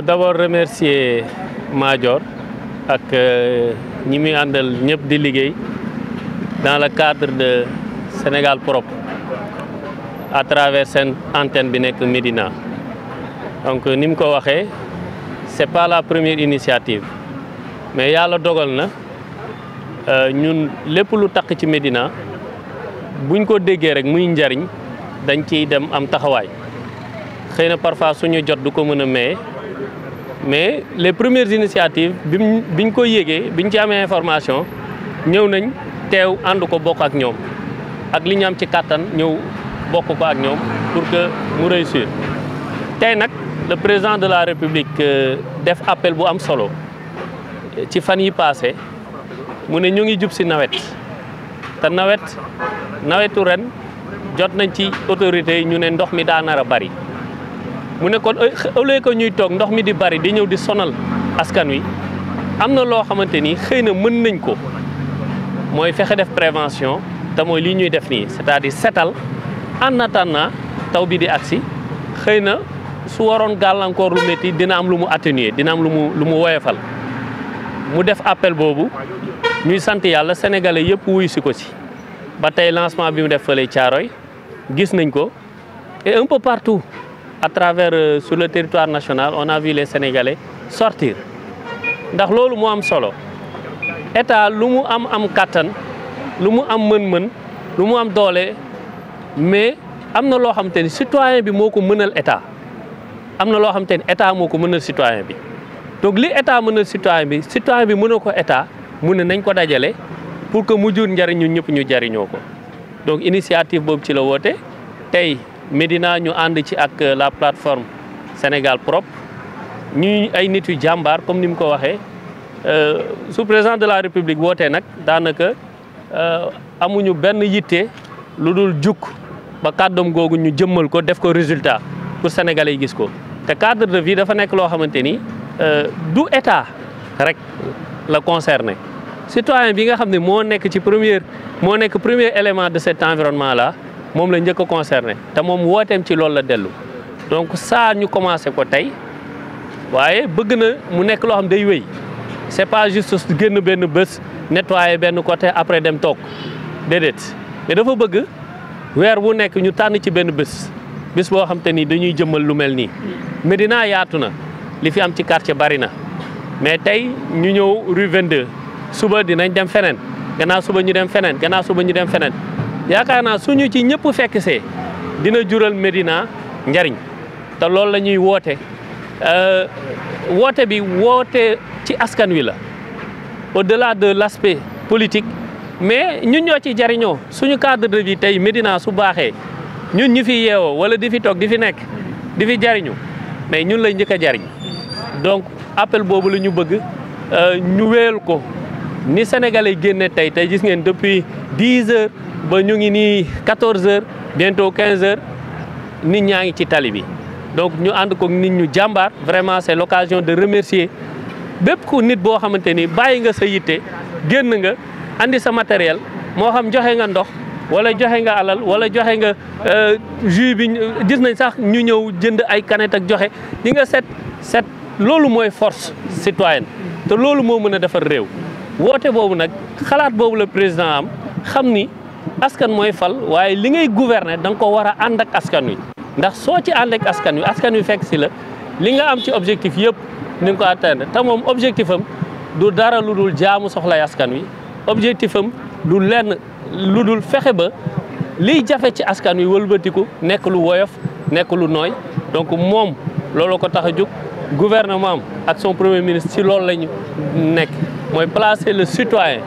d'abord remercier Madior ak ñi muy àndal ñëpp di liggéey dans le cadre de Sénégal propre à travers seen antenne bi nekk Médina. Donc ni mu ko waxee c'est pas la première initiative mais yàlla dogal na ñun lépp lu takk ci Médina buñ ko déggee rek muy njariñ dañ ciy dem am taxawaay xëy na parfois suñu jot du ko mën a maye mais les premières initiatives biñ ko yégee biñ ci amee information ñëw nañ teew ànd ko bokk ak ñoom ak li ñu am ci kàttan ñëw bokk ko ak ñoom pour que mu réussir. tey nag le président de la République def appel bu am solo ci fan yi passé mu ne ñu ngi jub si nawet te nawetu ren jot nañ ci autorités yi ñu ne ndox mi daa nar a bari. mu ne kon au lieu que ñuy toog ndox mi di bari di ñëw di sonal askan wi am na loo xamante ni xëy na mën nañ ko mooy fexe def prévention te mooy lii ñuy def nii c'est-à-dire setal en attendant taw bi di agsi xëy na su waroon gàllankoor lu métti dina am lu mu atténuer dina am lu mu woyofal mu def appel boobu ñuy sant yàlla sénégalais yëpp wuyu si ko si ba tey lancement bi mu def fële Thiaroye gis nañ ko et un peu partout à travers sur le territoire national on a vu les Sénégalais sortir ndax loolu moo am solo état lu mu am kàttan lu mu am mën-mën lu mu am doole mais am na loo xamante ni citoyen bi moo ko mënal état am na loo xamante ni état moo ko mënal citoyen bi donc li état mënal citoyen bi mënal ko état mu ne nañ ko dajale pour que mu jur njariñ ñun ñëpp ñu jariñoo ko donc initiative boobu ci la woote tey Médina ñu ànd ci ak la plateforme Sénégal propre ñuy ay nit yu jàmbaar comme ni mu ko waxee sous président de la République wootee nag daanaka amuñu benn yitte lu dul jukk ba kàddoom googu ñu jëmmal ko def ko résultat pour sénégalais yi gis ko te cadre de vie dafa nekk loo xamante ni du état rek la concerné citoyen bi nga xam ne moo nekk premier élément de cet environnement là moom la njëkk a concerné te moom wooteem ci loolu la dellu donc ça ñu commencé ko tey waaye bëgg na mu nekk loo xam day wéy c'est pas juste génn benn bés nettoyer benn côté après dem toog déedéet mais dafa bëgg weer bu nekk ñu tànn ci benn bés boo xam te ni dañuy jëmmal lu mel nii. Médina yaatu na li fi am ci quartier bari na mais tey ñu ñëw rue 22 suba dinañ dem feneen gannaaw suba ñu dem feneen gannaaw suba ñu dem feneen. yaakaar naa suñu ci ñëpp fekk see dina jural Médina njariñ te loolu la ñuy woote woote bi woote ci askan wi la au-delà de l'aspect politique mais ñun ñoo ci jariñoo suñu cadre de vie tey Médina su baaxee ñun ñu fi yeewoo wala di fi toog di fi nekk di fi jariñu mais ñun lay njëkk a jariñ donc appel boobu la ñu bëgg ñu wéyal ko ni Sénégalais génne tey gis ngeen depuis 10 heures ba ñu ngi nii 14 heures bientôt 15 heures nit ñaa ngi ci tali bi donc ñu ànd ko nit ñu jàmbaar vraiment c'est l'occasion de remercier bépp ku nit boo xamante ni bàyyi nga sa yitte génn nga andi sa matériel moo xam joxe nga ndox wala joxe nga alal wala joxe nga jus bi gis nañ sax ñu ñëw jënd ay canette ak joxe di nga set loolu mooy force citoyenne te loolu moo mën a defar réew woote boobu nag xalaat boobu la président am xam ni askan mooy fal waaye li ngay gouverner da nga ko war a ànd ak askan wi ndax soo ci ànd ak askan wi fekk si la li nga am ci objectif yëpp ni nga ko atteindre te moom objectif am du dara lu dul jaamu soxlay askan wi objectif am du lenn lu dul fexe ba liy jafe ci askan wi wëlbatiku nekk lu woyof nekk lu nooy donc moom loolu ko tax a jóg gouvernement am ak son premier ministre ci loolu la ñu nekk mooy placer le citoyen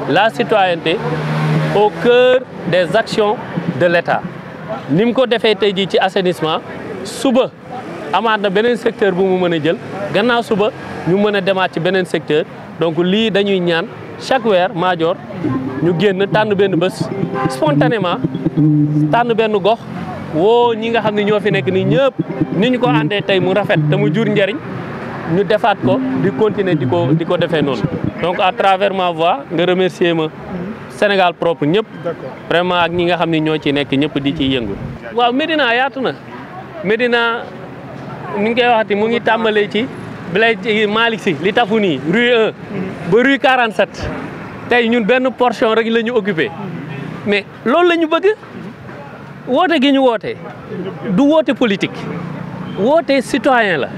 la citoyenneté au cœur des actions de l'État ni mu ko defee tey jii ci assainissement suba amaat na beneen secteur bu mu mën a jël gannaaw suba ñu mën a demaat ci beneen secteur donc lii dañuy ñaan chaque weer Madior ñu génn tànn benn bés spontanément tànn benn gox woo ñi nga xam ne ñoo fi nekk nii ñëpp ni ñu ko àndee tey mu rafet te mu jur njariñ ñu defaat ko di continuer di ko defee noonu donc à travers ma voix nga remercier ma Sénégal propre ñëpp vraiment ak ñi nga xam ne ñoo ci nekk ñëpp di ci yëngu. waaw Médina yaatu na Médina ni nga koy waxati mu ngi tàmbalee ci Blaise Malick Sy li tafu nii rue 1 ba rue 47 tey ñun benn portion rek la ñu occupé mais loolu la ñu bëgg woote gi ñu woote du woote politique woote citoyen la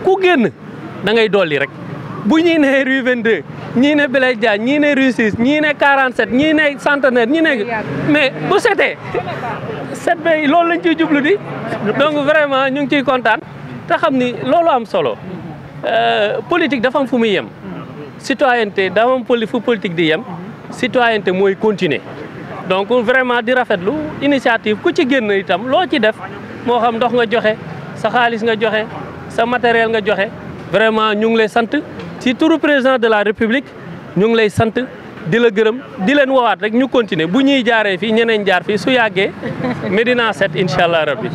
ku génn da ngay dolli rek bu ñii ne rue 22 ñii ne Blaise Diagne ñii ne rue 6 ñii ne 47 ñii ne centenaire ñii ne mais bu setee set bay loolu lañ ciy jublu di donc vraiment ñu ngi ciy kontaan te xam ni loolu am solo politique dafa am fu muy yem citoyenneté dafa am fu politique di yem citoyenneté mooy continuer donc vraiment di rafetlu initiative ku ci génn itam loo ci def moo xam ndox nga joxe sa xaalis nga joxe sa matériel nga joxe vraiment ñu ngi lay sant ci turu président de la république ñu ngi lay sant di la gërëm di leen woowaat rek ñu continuer bu ñuy jaaree fii ñeneen jaar fii su yàggee Médina 7 incha allah rabbi